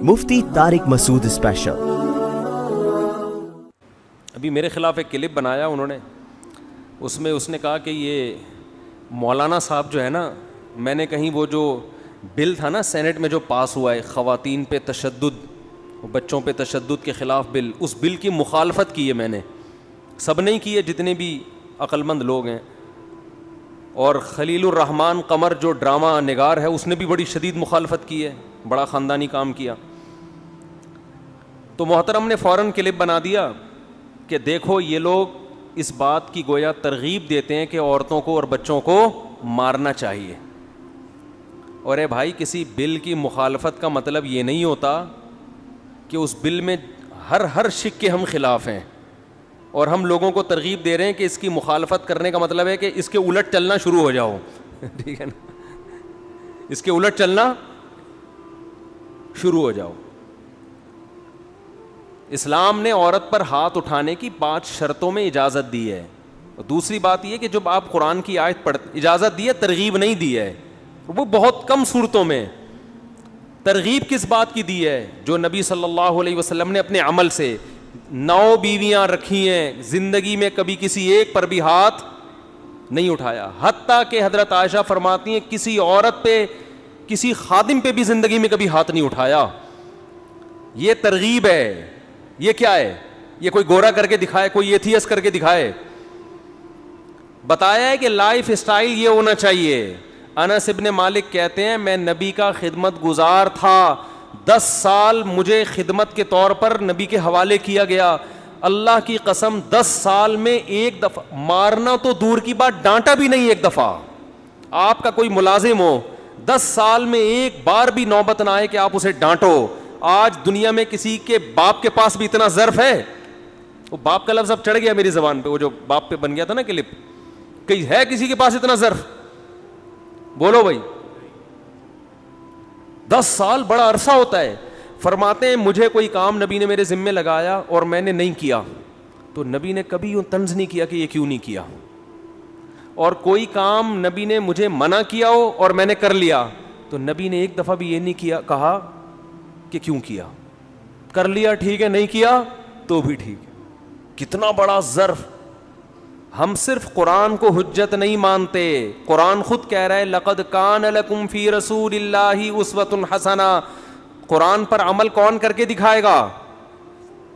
مفتی طارق مسعود special. ابھی میرے خلاف ایک کلپ بنایا انہوں نے، اس میں اس نے کہا کہ یہ مولانا صاحب جو ہے نا، میں نے کہیں وہ جو بل تھا نا سینٹ میں جو پاس ہوا ہے خواتین پہ تشدد، بچوں پہ تشدد کے خلاف بل، اس بل کی مخالفت کی ہے میں نے، سب نہیں کی ہے جتنے بھی عقل مند لوگ ہیں، اور خلیل الرحمان قمر جو ڈرامہ نگار ہے اس نے بھی بڑی شدید مخالفت کی ہے، بڑا خاندانی کام کیا۔ تو محترم نے فوراً کلپ بنا دیا کہ دیکھو یہ لوگ اس بات کی گویا ترغیب دیتے ہیں کہ عورتوں کو اور بچوں کو مارنا چاہیے۔ اور اے بھائی، کسی بل کی مخالفت کا مطلب یہ نہیں ہوتا کہ اس بل میں ہر شک کے ہم خلاف ہیں، اور ہم لوگوں کو ترغیب دے رہے ہیں کہ اس کی مخالفت کرنے کا مطلب ہے کہ اس کے الٹ چلنا شروع ہو جاؤ ٹھیک ہے نا، اس کے الٹ چلنا شروع ہو جاؤ۔ اسلام نے عورت پر ہاتھ اٹھانے کی 5 شرطوں میں اجازت دی ہے۔ دوسری بات یہ کہ جب آپ قرآن کی آیت اجازت دی ہے، ترغیب نہیں دی ہے، وہ بہت کم صورتوں میں۔ ترغیب کس بات کی دی ہے؟ جو نبی صلی اللہ علیہ وسلم نے اپنے عمل سے 9 بیویاں رکھی ہیں، زندگی میں کبھی کسی ایک پر بھی ہاتھ نہیں اٹھایا، حتیٰ کہ حضرت عائشہ فرماتی ہیں کسی عورت پہ، کسی خادم پہ بھی زندگی میں کبھی ہاتھ نہیں اٹھایا۔ یہ ترغیب ہے۔ یہ کیا ہے؟ یہ کوئی گورا کر کے دکھائے، کوئی ایتھیس کر کے دکھائے۔ بتایا ہے کہ لائف اسٹائل یہ ہونا چاہیے۔ انس ابن مالک کہتے ہیں میں نبی کا خدمت گزار تھا، 10 سال مجھے خدمت کے طور پر نبی کے حوالے کیا گیا، اللہ کی قسم 10 سال میں ایک دفعہ مارنا تو دور کی بات، ڈانٹا بھی نہیں ایک دفعہ۔ آپ کا کوئی ملازم ہو، 10 سال میں ایک بار بھی نوبت نہ آئے کہ آپ اسے ڈانٹو۔ آج دنیا میں کسی کے باپ کے پاس بھی اتنا ظرف ہے؟ وہ باپ کا لفظ اب چڑھ گیا میری زبان پہ، وہ جو باپ پہ بن گیا تھا نا کلپ، کہیں ہے کسی کے پاس اتنا ظرف؟ بولو بھائی، 10 سال بڑا عرصہ ہوتا ہے۔ فرماتے ہیں مجھے کوئی کام نبی نے میرے ذمے لگایا اور میں نے نہیں کیا، تو نبی نے کبھی یوں طنز نہیں کیا کہ یہ کیوں نہیں کیا، اور کوئی کام نبی نے مجھے منع کیا ہو اور میں نے کر لیا، تو نبی نے ایک دفعہ بھی یہ نہیں کیا کہا کہ کیوں کیا، کر لیا ٹھیک ہے، نہیں کیا تو بھی ٹھیک ہے۔ کتنا بڑا ظرف۔ ہم صرف قرآن کو حجت نہیں مانتے، قرآن خود کہہ رہا ہے لقد کان لکم فی رسول اللہ اسوۃ حسنہ۔ قرآن پر عمل کون کر کے دکھائے گا؟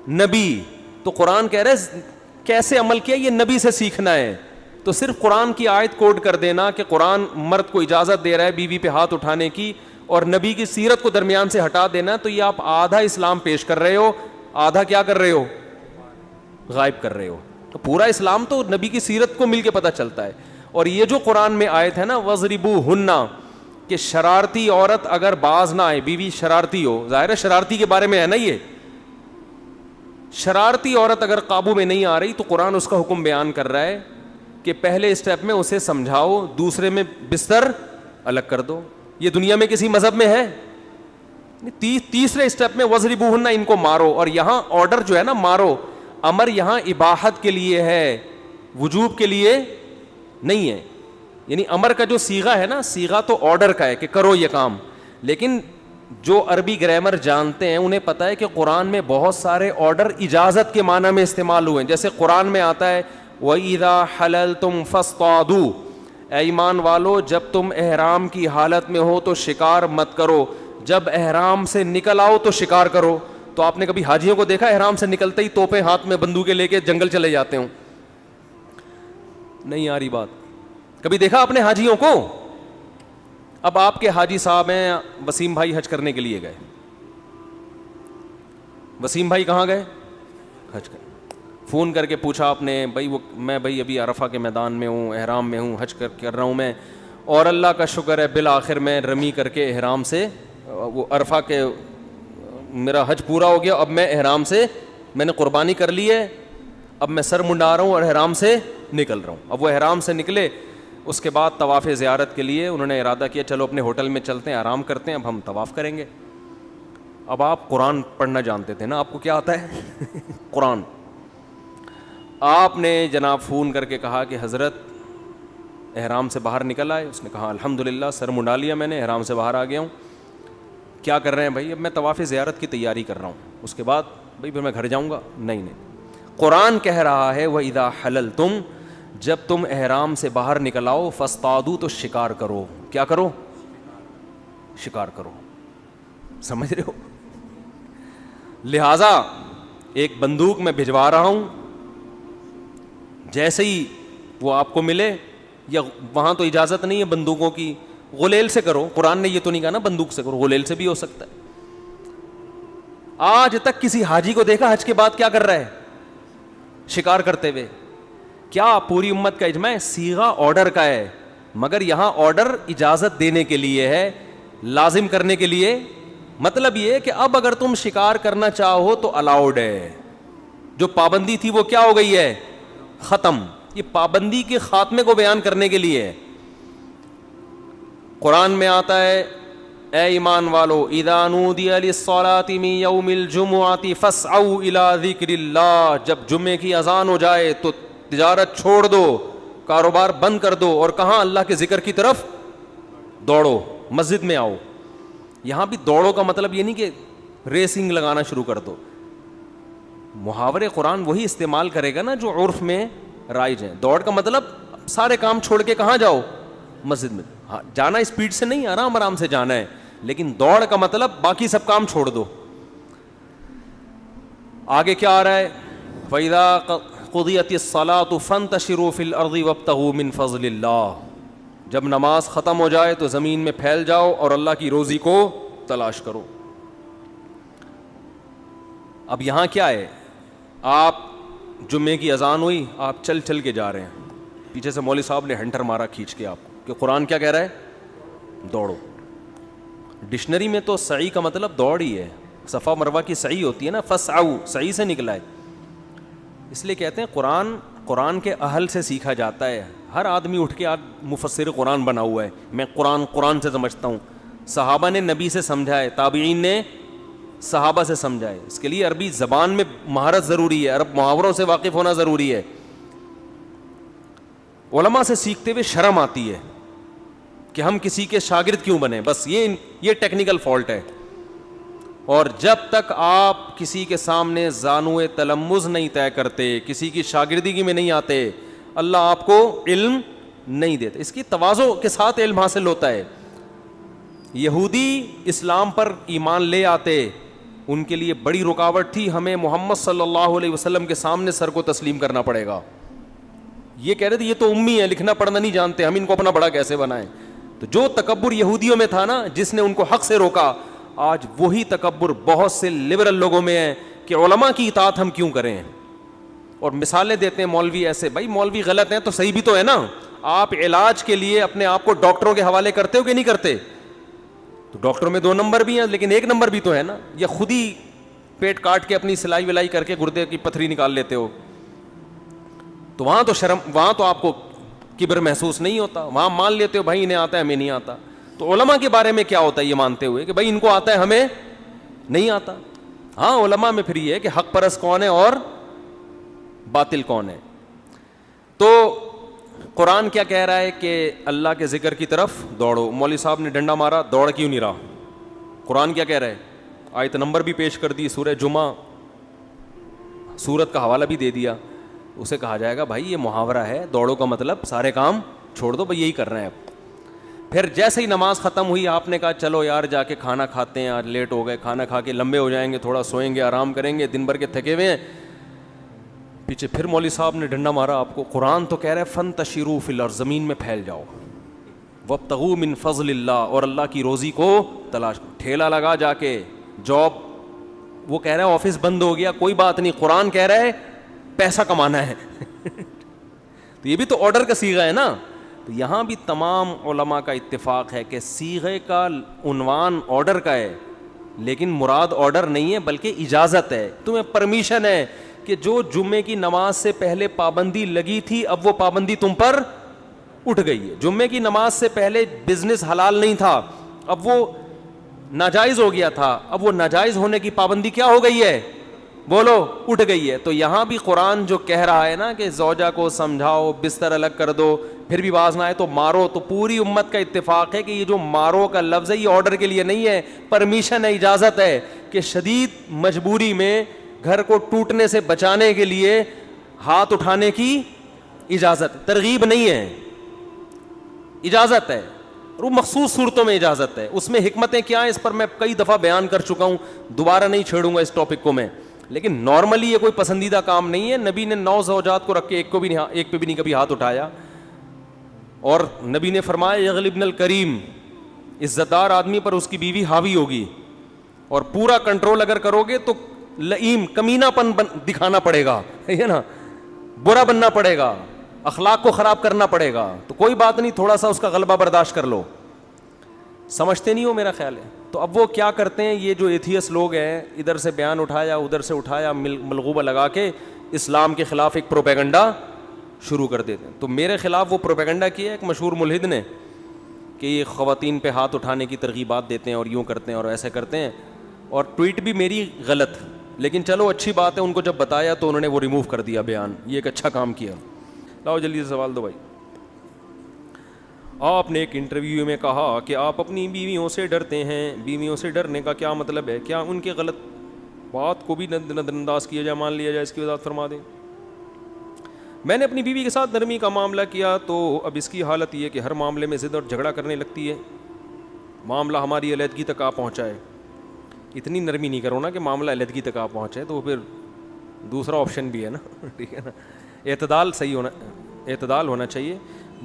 نبی۔ تو قرآن کہہ رہا ہے کیسے عمل کیا، یہ نبی سے سیکھنا ہے۔ تو صرف قرآن کی آیت کوٹ کر دینا کہ قرآن مرد کو اجازت دے رہا ہے بیوی پہ ہاتھ اٹھانے کی، اور نبی کی سیرت کو درمیان سے ہٹا دینا، تو یہ آپ آدھا اسلام پیش کر رہے ہو، آدھا کیا کر رہے ہو؟ غائب کر رہے ہو۔ تو پورا اسلام تو نبی کی سیرت کو مل کے پتہ چلتا ہے۔ اور یہ جو قرآن میں آیت ہے نا وَضْرِبُوهُنَّ، کہ شرارتی عورت اگر باز نہ آئے، بیوی شرارتی ہو، ظاہر ہے شرارتی کے بارے میں ہے نا، یہ شرارتی عورت اگر قابو میں نہیں آ رہی تو قرآن اس کا حکم بیان کر رہا ہے کہ پہلے اسٹیپ میں اسے سمجھاؤ، دوسرے میں بستر الگ کر دو۔ یہ دنیا میں کسی مذہب میں ہے؟ تیسرے اسٹیپ میں وَضْرِبُوهُنَّ، ان کو مارو۔ اور یہاں آرڈر جو ہے نا مارو، امر یہاں اباحت کے لیے ہے، وجوب کے لیے نہیں ہے۔ یعنی امر کا جو صیغہ ہے نا، صیغہ تو آرڈر کا ہے کہ کرو یہ کام، لیکن جو عربی گرامر جانتے ہیں انہیں پتہ ہے کہ قرآن میں بہت سارے آرڈر اجازت کے معنی میں استعمال ہوئے ہیں۔ جیسے قرآن میں آتا ہے وَإِذَا حَلَلْتُمْ فَاصْطَادُوا، اے ایمان والو جب تم احرام کی حالت میں ہو تو شکار مت کرو، جب احرام سے نکل آؤ تو شکار کرو۔ تو آپ نے کبھی حاجیوں کو دیکھا احرام سے نکلتے ہی توپیں ہاتھ میں بندوقیں لے کے جنگل چلے جاتے ہوں؟ نہیں آ رہی بات؟ کبھی دیکھا آپ نے حاجیوں کو؟ اب آپ کے حاجی صاحب ہیں، وسیم بھائی حج کرنے کے لیے گئے۔ وسیم بھائی کہاں گئے؟ حج کر۔ فون کر کے پوچھا آپ نے، بھائی وہ میں بھائی ابھی عرفہ کے میدان میں ہوں، احرام میں ہوں، حج کر رہا ہوں میں، اور اللہ کا شکر ہے بالآخر میں رمی کر کے احرام سے، وہ عرفہ کے میرا حج پورا ہو گیا، اب میں احرام سے میں نے قربانی کر لی ہے، اب میں سر منڈا رہا ہوں اور احرام سے نکل رہا ہوں۔ اب وہ احرام سے نکلے، اس کے بعد طواف زیارت کے لیے انہوں نے ارادہ کیا چلو اپنے ہوٹل میں چلتے ہیں، آرام کرتے ہیں، اب ہم طواف کریں گے۔ اب آپ قرآن پڑھنا جانتے تھے نا، آپ کو کیا آتا ہے؟ قرآن۔ آپ نے جناب فون کر کے کہا کہ حضرت احرام سے باہر نکل آئے؟ اس نے کہا الحمدللہ، سر منڈا لیا میں نے، احرام سے باہر آ گیا ہوں۔ کیا کر رہے ہیں بھائی؟ اب میں طواف زیارت کی تیاری کر رہا ہوں, اس کے بعد بھائی پھر میں گھر جاؤں گا. نہیں, قرآن کہہ رہا ہے وَإِذَا حَلَلْتُمْ, جب تم احرام سے باہر نکل آؤ, فاصطادوا, تو شکار کرو. کیا کرو؟ شکار کرو. سمجھ رہے ہو؟ لہذا ایک بندوق میں بھجوا رہا ہوں, جیسے ہی وہ آپ کو ملے, یا وہاں تو اجازت نہیں ہے بندوقوں کی, غلیل سے کرو. قرآن نے یہ تو نہیں کہا نا بندوق سے کرو, غلیل سے بھی ہو سکتا ہے. آج تک کسی حاجی کو دیکھا حج کے بعد کیا کر رہا ہے؟ شکار کرتے ہوئے. کیا پوری امت کا اجماع ہے؟ صیغہ آرڈر کا ہے, مگر یہاں آرڈر اجازت دینے کے لیے ہے, لازم کرنے کے لیے. مطلب یہ کہ اب اگر تم شکار کرنا چاہو تو الاؤڈ ہے. جو پابندی تھی وہ کیا ہو گئی ہے؟ ختم. یہ پابندی کے خاتمے کو بیان کرنے کے لیے ہے. قرآن میں آتا ہے اے ایمان والو, اذا نودی للصلاۃ من یوم الجمعۃ فاسعوا الی ذکر اللہ, جب جمعے کی اذان ہو جائے تو تجارت چھوڑ دو, کاروبار بند کر دو, اور کہاں؟ اللہ کے ذکر کی طرف دوڑو, مسجد میں آؤ. یہاں بھی دوڑو کا مطلب یہ نہیں کہ ریسنگ لگانا شروع کر دو. محاورے قرآن وہی استعمال کرے گا نا جو عرف میں رائج ہیں. دوڑ کا مطلب سارے کام چھوڑ کے کہاں جاؤ؟ مسجد میں. ہاں, جانا اسپیڈ سے نہیں, آرام آرام سے جانا ہے, لیکن دوڑ کا مطلب باقی سب کام چھوڑ دو. آگے کیا آ رہا ہے؟ فَإِذَا قُضِيَتِ الصَّلَاةُ فَانتَشِرُوا فِي الْأَرْضِ وَابْتَغُوا مِنْ فَضْلِ اللَّهِ, جب نماز ختم ہو جائے تو زمین میں پھیل جاؤ اور اللہ کی روزی کو تلاش کرو. اب یہاں کیا ہے؟ آپ جمعے کی اذان ہوئی, آپ چل چل کے جا رہے ہیں, پیچھے سے مولوی صاحب نے ہنٹر مارا کھینچ کے آپ کو کہ قرآن کیا کہہ رہا ہے؟ دوڑو. ڈکشنری میں تو سعی کا مطلب دوڑ ہی ہے. صفا مروہ کی سعی ہوتی ہے نا, فسعوا, سعی سے نکلا ہے. اس لیے کہتے ہیں قرآن کے اہل سے سیکھا جاتا ہے. ہر آدمی اٹھ کے آج مفسر قرآن بنا ہوا ہے, میں قرآن سے سمجھتا ہوں. صحابہ نے نبی سے سمجھا ہے, تابعین نے صحابہ سے سمجھا ہے. اس کے لیے عربی زبان میں مہارت ضروری ہے, عرب محاوروں سے واقف ہونا ضروری ہے. علماء سے سیکھتے ہوئے شرم آتی ہے کہ ہم کسی کے شاگرد کیوں بنیں, بس یہ ٹیکنیکل فالٹ ہے. اور جب تک آپ کسی کے سامنے زانوئے تلمذ نہیں طے کرتے, کسی کی شاگردگی میں نہیں آتے, اللہ آپ کو علم نہیں دیتا. اس کی تواضع کے ساتھ علم حاصل ہوتا ہے. یہودی اسلام پر ایمان لے آتے, ان کے لیے بڑی رکاوٹ تھی, ہمیں محمد صلی اللہ علیہ وسلم کے سامنے سر کو تسلیم کرنا پڑے گا. یہ کہہ رہے تھے یہ تو امی ہے, لکھنا پڑھنا نہیں جانتے, ہم ان کو اپنا بڑا کیسے بنائیں. تو جو تکبر یہودیوں میں تھا نا, جس نے ان کو حق سے روکا, آج وہی تکبر بہت سے لبرل لوگوں میں ہے کہ علماء کی اطاعت ہم کیوں کریں. اور مثالیں دیتے ہیں مولوی ایسے, بھائی مولوی غلط ہیں تو صحیح بھی تو ہے نا. آپ علاج کے لیے اپنے آپ کو ڈاکٹروں کے حوالے کرتے ہو کہ نہیں کرتے؟ تو ڈاکٹروں میں 2 نمبر بھی ہیں, لیکن 1 نمبر بھی تو ہے نا. یا خود ہی پیٹ کاٹ کے اپنی سلائی ولائی کر کے گردے کی پتھری نکال لیتے ہو, تو وہاں تو شرم, وہاں تو آپ کو کبر محسوس نہیں ہوتا, وہاں مان لیتے ہو بھائی انہیں آتا ہے ہمیں نہیں آتا. تو علماء کے بارے میں کیا ہوتا ہے یہ مانتے ہوئے کہ بھائی ان کو آتا ہے ہمیں نہیں آتا. ہاں, علماء میں پھر یہ ہے کہ حق پرست کون ہے اور باطل کون ہے. تو قرآن کیا کہہ رہا ہے کہ اللہ کے ذکر کی طرف دوڑو. مولوی صاحب نے ڈنڈا مارا, دوڑ کیوں نہیں رہا؟ قرآن کیا کہہ رہا ہے؟ آیت نمبر بھی پیش کر دی, سورہ جمعہ, سورت کا حوالہ بھی دے دیا. اسے کہا جائے گا بھائی یہ محاورہ ہے, دوڑو کا مطلب سارے کام چھوڑ دو, بھائی یہی کر رہے ہیں. پھر جیسے ہی نماز ختم ہوئی آپ نے کہا چلو یار جا کے کھانا کھاتے ہیں, آج لیٹ ہو گئے, کھانا کھا کے لمبے ہو جائیں گے, تھوڑا سوئیں گے, آرام کریں گے, دن بھر کے تھکے ہوئے ہیں. پیچھے پھر مولوی صاحب نے ڈنڈا مارا آپ کو. قرآن تو کہہ رہا ہے فانتشروا فی الارض, زمین میں پھیل جاؤ, وابتغوا من فضل اللہ, اور اللہ کی روزی کو تلاش کرو. ٹھیلا لگا جا کے, جاب, وہ کہہ رہا ہے آفس بند ہو گیا, کوئی بات نہیں, قرآن کہہ رہا ہے پیسہ کمانا ہے. تو یہ بھی تو آرڈر کا صیغہ ہے نا. تو یہاں بھی تمام علماء کا اتفاق ہے کہ صیغے کا عنوان آرڈر کا ہے, لیکن مراد آرڈر نہیں ہے بلکہ اجازت ہے. تمہیں پرمیشن ہے کہ جو جمعے کی نماز سے پہلے پابندی لگی تھی اب وہ پابندی تم پر اٹھ گئی ہے. جمعے کی نماز سے پہلے بزنس حلال نہیں تھا, اب وہ ناجائز ہو گیا تھا, اب وہ ناجائز ہونے کی پابندی کیا ہو گئی ہے؟ بولو اٹھ گئی ہے. تو یہاں بھی قرآن جو کہہ رہا ہے نا کہ زوجہ کو سمجھاؤ, بستر الگ کر دو, پھر بھی باز نہ آئے تو مارو, تو پوری امت کا اتفاق ہے کہ یہ جو مارو کا لفظ ہے یہ آرڈر کے لیے نہیں ہے, پرمیشن ہے, اجازت ہے, کہ شدید مجبوری میں گھر کو ٹوٹنے سے بچانے کے لیے ہاتھ اٹھانے کی اجازت, ترغیب نہیں ہے, اجازت ہے. اور وہ مخصوص صورتوں میں اجازت ہے. اس میں حکمتیں کیا ہیں اس پر میں کئی دفعہ بیان کر چکا ہوں, دوبارہ نہیں چھیڑوں گا اس ٹاپک کو میں. لیکن نارملی یہ کوئی پسندیدہ کام نہیں ہے. نبی نے 9 زوجات کو رکھ کے ایک پہ بھی نہیں کبھی ہاتھ اٹھایا. اور نبی نے فرمایا یغلبن الکریم, عزت دار آدمی پر اس کی بیوی حاوی ہوگی, اور پورا کنٹرول اگر کرو گے تو لئیم کمینہ پن دکھانا پڑے گا, ہے نا, برا بننا پڑے گا, اخلاق کو خراب کرنا پڑے گا. تو کوئی بات نہیں, تھوڑا سا اس کا غلبہ برداشت کر لو. سمجھتے نہیں ہو میرا خیال ہے. تو اب وہ کیا کرتے ہیں, یہ جو ایتھیس لوگ ہیں, ادھر سے بیان اٹھایا ادھر سے اٹھایا, ملغوبہ لگا کے اسلام کے خلاف ایک پروپیگنڈا شروع کر دیتے ہیں. تو میرے خلاف وہ پروپیگنڈا کیا ایک مشہور ملحد نے کہ یہ خواتین پہ ہاتھ اٹھانے کی ترغیبات دیتے ہیں اور یوں کرتے ہیں اور ایسے کرتے ہیں, اور ٹویٹ بھی میری غلط, لیکن چلو اچھی بات ہے, ان کو جب بتایا تو انہوں نے وہ ریموو کر دیا بیان. یہ ایک اچھا کام کیا. لاؤ جلدی سے سوال دو بھائی. آپ نے ایک انٹرویو میں کہا کہ آپ اپنی بیویوں سے ڈرتے ہیں. بیویوں سے ڈرنے کا کیا مطلب ہے؟ کیا ان کے غلط بات کو بھی نظر انداز کیا جائے, مان لیا جائے؟ اس کی وضاحت فرما دیں. میں نے اپنی بیوی کے ساتھ نرمی کا معاملہ کیا تو اب اس کی حالت یہ کہ ہر معاملے میں ضد اور جھگڑا کرنے لگتی ہے. معاملہ ہماری علیحدگی تک آ پہنچا ہے. اتنی نرمی نہیں کرو نا کہ معاملہ علیحدگی تک آ پہنچے, تو پھر دوسرا آپشن بھی ہے نا, ٹھیک ہے نا. اعتدال ہونا چاہیے.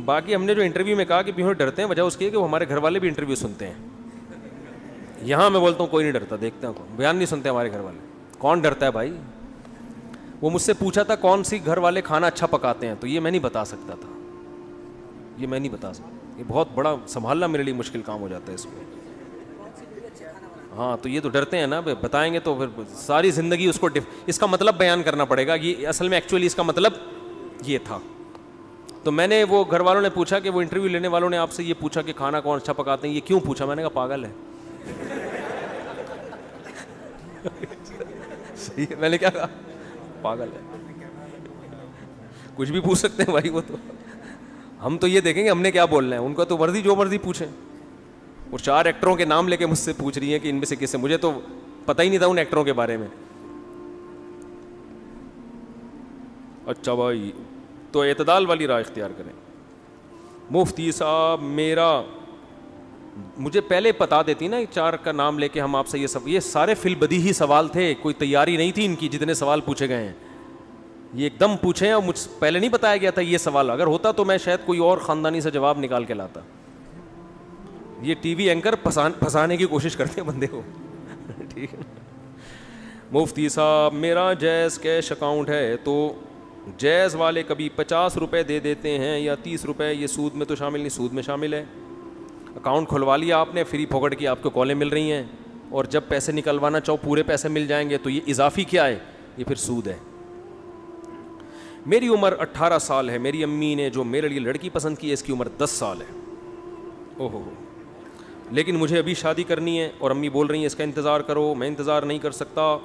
باقی ہم نے جو انٹرویو میں کہا کہ بیوی ڈرتے ہیں, وجہ اس کی ہے کہ وہ ہمارے گھر والے بھی انٹرویو سنتے ہیں. یہاں میں بولتا ہوں کوئی نہیں ڈرتا, دیکھتے ہیں بیان نہیں سنتے ہمارے گھر والے. کون ڈرتا ہے بھائی؟ وہ مجھ سے پوچھا تھا کون سی گھر والے کھانا اچھا پکاتے ہیں, تو یہ میں نہیں بتا سکتا تھا, یہ میں نہیں بتا سکتا. یہ بہت بڑا سنبھالنا میرے لیے مشکل کام ہو جاتا ہے اس میں. ہاں تو یہ تو ڈرتے ہیں نا, بتائیں گے تو پھر ساری زندگی اس کو اس کا مطلب بیان کرنا پڑے گا. یہ اصل میں ایکچولی اس کا مطلب یہ تھا. تو میں نے, وہ گھر والوں نے پوچھا کہ وہ انٹرویو لینے والوں نے آپ سے یہ پوچھا کہ کھانا کون اچھا پکاتے ہیں, یہ کیوں پوچھا؟ میں نے کہا پاگل ہے. صحیح ہے, میں نے کیا کہا؟ پاگل ہے. کچھ بھی پوچھ سکتے ہیں بھائی, وہ تو ہم تو یہ دیکھیں گے ہم نے کیا بولنا ہے. ان کا تو مرضی جو مرضی پوچھیں. اور 4 ایکٹروں کے نام لے کے مجھ سے پوچھ رہی ہیں کہ ان میں سے کس سے, مجھے تو پتہ ہی نہیں تھا ان ایکٹروں کے بارے میں. اچھا بھائی, تو اعتدال والی راہ اختیار کریں. مفتی صاحب مجھے پہلے بتا دیتی نا 4 کا نام لے کے ہم آپ سے یہ سارے فی البدیہی سوال تھے, کوئی تیاری نہیں تھی ان کی. جتنے سوال پوچھے گئے ہیں یہ ایک دم پوچھے ہیں, اور مجھ پہلے نہیں بتایا گیا تھا یہ سوال. اگر ہوتا تو میں شاید کوئی اور خاندانی سے جواب نکال کے لاتا. یہ ٹی وی اینکر پھنسانے کی کوشش کرتے ہیں بندے کو, ٹھیک ہے. مفتی صاحب میرا جیز کیش اکاؤنٹ ہے, تو جیز والے کبھی 50 روپے دے دیتے ہیں یا 30 روپے, یہ سود میں تو شامل نہیں؟ سود میں شامل ہے. اکاؤنٹ کھلوا لیا آپ نے, فری پھوکٹ کی آپ کو کالیں مل رہی ہیں, اور جب پیسے نکلوانا چاہو پورے پیسے مل جائیں گے. تو یہ اضافی کیا ہے؟ یہ پھر سود ہے. میری عمر 18 سال ہے. میری امی نے جو میرے لیے لڑکی پسند کی ہے اس کی عمر 10 سال ہے. اوہو, لیکن مجھے ابھی شادی کرنی ہے اور امی بول رہی ہیں اس کا انتظار کرو. میں انتظار نہیں کر سکتا.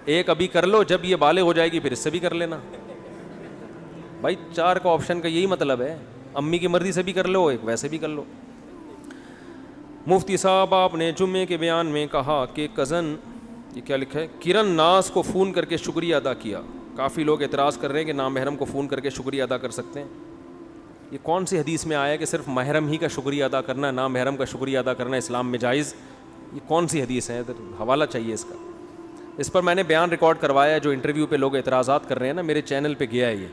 ایک ابھی کر لو, جب یہ بالغ ہو جائے گی پھر اس سے بھی کر لینا. بھائی 4 کا آپشن کا یہی مطلب ہے, امی کی مرضی سے بھی کر لو, ایک ویسے بھی کر لو. مفتی صاحب آپ نے جمعے کے بیان میں کہا کہ کزن, یہ کیا لکھا ہے, کرن ناز کو فون کر کے شکریہ ادا کیا. کافی لوگ اعتراض کر رہے ہیں کہ نامحرم کو فون کر کے شکریہ ادا کر سکتے ہیں. یہ کون سی حدیث میں آیا ہے کہ صرف محرم ہی کا شکریہ ادا کرنا, نامحرم کا شکریہ ادا کرنا اسلام میں جائز؟ یہ کون سی حدیث ہے؟ حوالہ چاہیے اس کا. اس پر میں نے بیان ریکارڈ کروایا, جو انٹرویو پہ لوگ اعتراضات کر رہے ہیں نا, میرے چینل پہ گیا ہے.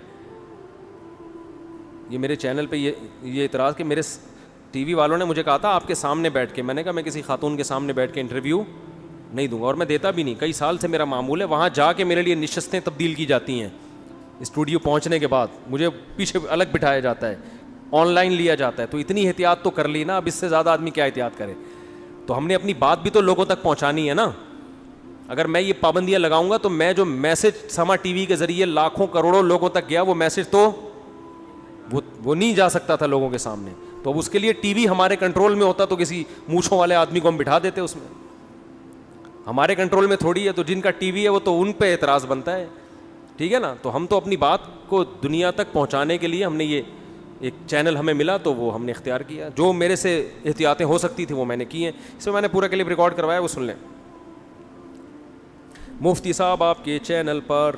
یہ میرے چینل پہ یہ اعتراض کہ میرے ٹی وی والوں نے مجھے کہا تھا آپ کے سامنے بیٹھ کے. میں نے کہا میں کسی خاتون کے سامنے بیٹھ کے انٹرویو نہیں دوں گا, اور میں دیتا بھی نہیں. کئی سال سے میرا معمول ہے, وہاں جا کے میرے لیے نشستیں تبدیل کی جاتی ہیں. اسٹوڈیو پہنچنے کے بعد مجھے پیچھے الگ بٹھایا جاتا ہے, آن لائن لیا جاتا ہے. تو اتنی احتیاط تو کر لی نا, اب اس سے زیادہ آدمی کیا احتیاط کرے. تو ہم نے اپنی بات بھی تو لوگوں تک پہنچانی ہے نا. اگر میں یہ پابندیاں لگاؤں گا تو میں جو میسج سما ٹی وی کے ذریعے لاکھوں کروڑوں لوگوں تک گیا, وہ میسج تو وہ نہیں جا سکتا تھا لوگوں کے سامنے. تو اب اس کے لیے ٹی وی ہمارے کنٹرول میں ہوتا تو کسی مونچھوں والے آدمی کو ہم بٹھا دیتے اس میں. ہمارے کنٹرول میں تھوڑی ہے. تو جن کا ٹی وی ہے وہ تو ان پہ اعتراض بنتا ہے, ٹھیک ہے نا. تو ہم تو اپنی بات کو دنیا تک پہنچانے کے لیے ہم نے یہ ایک چینل ہمیں ملا تو وہ ہم نے اختیار کیا. جو میرے سے احتیاطیں ہو سکتی تھیں وہ میں نے کی ہیں. اس میں نے پورا کلپ ریکارڈ کروایا, وہ سن لیں. مفتی صاحب آپ کے چینل پر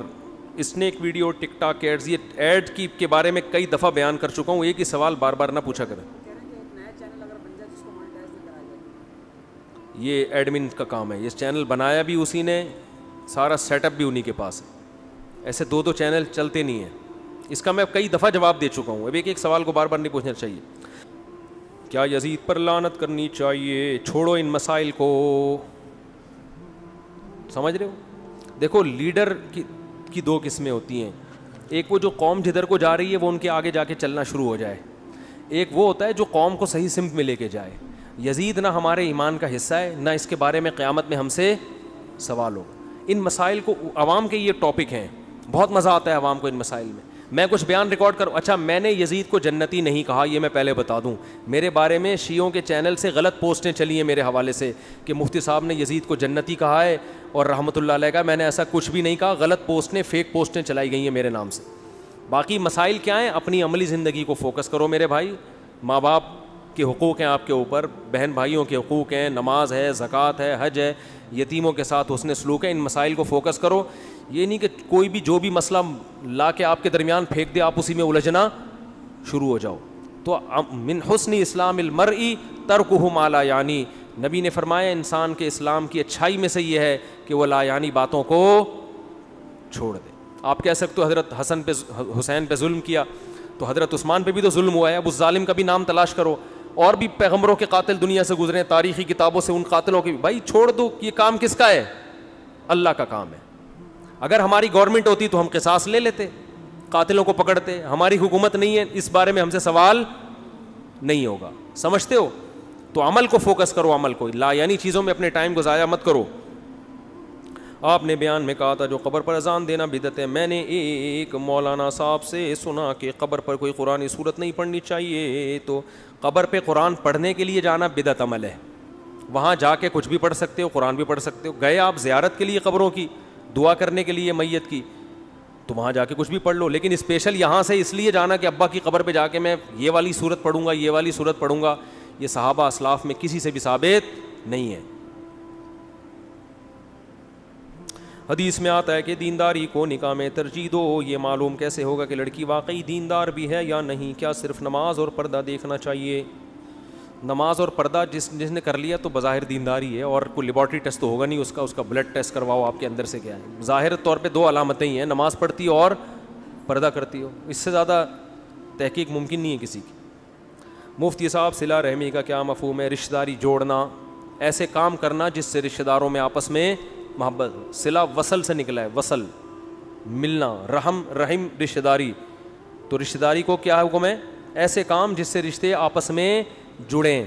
اسنیک ویڈیو, ٹک ٹاک ایڈز, یہ ایڈ کی کے بارے میں کئی دفعہ بیان کر چکا ہوں, ایک ہی سوال بار بار نہ پوچھا کریں. یہ ایڈمن کا کام ہے, یہ چینل بنایا بھی اسی نے, سارا سیٹ اپ بھی انہی کے پاس ہے. ایسے دو چینل چلتے نہیں ہیں. اس کا میں کئی دفعہ جواب دے چکا ہوں, اب ایک سوال کو بار بار نہیں پوچھنا چاہیے. کیا یزید پر لعنت کرنی چاہیے؟ چھوڑو ان مسائل کو. سمجھ رہے ہو؟ دیکھو لیڈر کی دو قسمیں ہوتی ہیں. ایک وہ جو قوم جدھر کو جا رہی ہے وہ ان کے آگے جا کے چلنا شروع ہو جائے. ایک وہ ہوتا ہے جو قوم کو صحیح سمت میں لے کے جائے. یزید نہ ہمارے ایمان کا حصہ ہے, نہ اس کے بارے میں قیامت میں ہم سے سوال ہوگا. ان مسائل کو عوام کے یہ ٹاپک ہیں, بہت مزہ آتا ہے عوام کو ان مسائل میں. میں کچھ بیان ریکارڈ کروں, اچھا میں نے یزید کو جنتی نہیں کہا, یہ میں پہلے بتا دوں. میرے بارے میں شیعوں کے چینل سے غلط پوسٹیں چلی ہیں میرے حوالے سے کہ مفتی صاحب نے یزید کو جنتی کہا ہے اور رحمۃ اللہ علیہ کا. میں نے ایسا کچھ بھی نہیں کہا. غلط پوسٹیں, فیک پوسٹیں چلائی گئی ہیں میرے نام سے. باقی مسائل کیا ہیں؟ اپنی عملی زندگی کو فوکس کرو میرے بھائی. ماں باپ کے حقوق ہیں آپ کے اوپر, بہن بھائیوں کے حقوق ہیں, نماز ہے, زکوٰۃ ہے, حج ہے, یتیموں کے ساتھ حسن سلوک ہے. ان مسائل کو فوکس کرو. یہ نہیں کہ کوئی بھی جو بھی مسئلہ لا کے آپ کے درمیان پھینک دے آپ اسی میں الجھنا شروع ہو جاؤ. تو من حسن اسلام المرء ترکہ ما لا یعنی, نبی نے فرمایا انسان کے اسلام کی اچھائی میں سے یہ ہے کہ وہ لا یعنی باتوں کو چھوڑ دے. آپ کہہ سکتے ہو حضرت حسین پہ ظلم کیا, تو حضرت عثمان پہ بھی تو ظلم ہوا ہے. اب اس ظالم کا بھی نام تلاش کرو. اور بھی پیغمبروں کے قاتل دنیا سے گزرے ہیں, تاریخی کتابوں سے ان قاتلوں کے بھی. بھائی چھوڑ دو, یہ کام کس کا ہے؟ اللہ کا کام ہے. اگر ہماری گورنمنٹ ہوتی تو ہم قصاص لے لیتے, قاتلوں کو پکڑتے. ہماری حکومت نہیں ہے, اس بارے میں ہم سے سوال نہیں ہوگا. سمجھتے ہو؟ تو عمل کو فوکس کرو, عمل کو, لا یعنی چیزوں میں اپنے ٹائم کو ضائع مت کرو. آپ نے بیان میں کہا تھا جو قبر پر اذان دینا بدعت ہے. میں نے ایک مولانا صاحب سے سنا کہ قبر پر کوئی قرآنی صورت نہیں پڑھنی چاہیے, تو قبر پہ قرآن پڑھنے کے لیے جانا بدعت عمل ہے. وہاں جا کے کچھ بھی پڑھ سکتے ہو, قرآن بھی پڑھ سکتے ہو. گئے آپ زیارت کے لیے قبروں کی, دعا کرنے کے لیے میت کی, تو وہاں جا کے کچھ بھی پڑھ لو. لیکن اسپیشل یہاں سے اس لیے جانا کہ ابا کی قبر پہ جا کے میں یہ والی صورت پڑھوں گا, یہ والی صورت پڑھوں گا, یہ صحابہ اسلاف میں کسی سے بھی ثابت نہیں ہے. حدیث میں آتا ہے کہ دینداری کو نکاح میں ترجیح دو. یہ معلوم کیسے ہوگا کہ لڑکی واقعی دیندار بھی ہے یا نہیں؟ کیا صرف نماز اور پردہ دیکھنا چاہیے؟ نماز اور پردہ جس نے کر لیا تو بظاہر دینداری ہے, اور کوئی لیبارٹری ٹیسٹ تو ہوگا نہیں اس کا بلڈ ٹیسٹ کرواؤ آپ کے اندر سے کیا ہے. ظاہر طور پہ دو علامتیں ہی ہیں, نماز پڑھتی ہو اور پردہ کرتی ہو. اس سے زیادہ تحقیق ممکن نہیں ہے کسی کی. مفتی صاحب صلہ رحمی کا کیا مفہوم ہے؟ رشتہ داری جوڑنا, ایسے کام کرنا جس سے رشتہ داروں میں آپس میں محبت. صلہ وصل سے نکلا ہے, وصل ملنا, رحم رشتہ داری. تو رشتہ داری کو کیا حکم ہے؟ ایسے کام جس سے رشتے آپس میں جڑیں.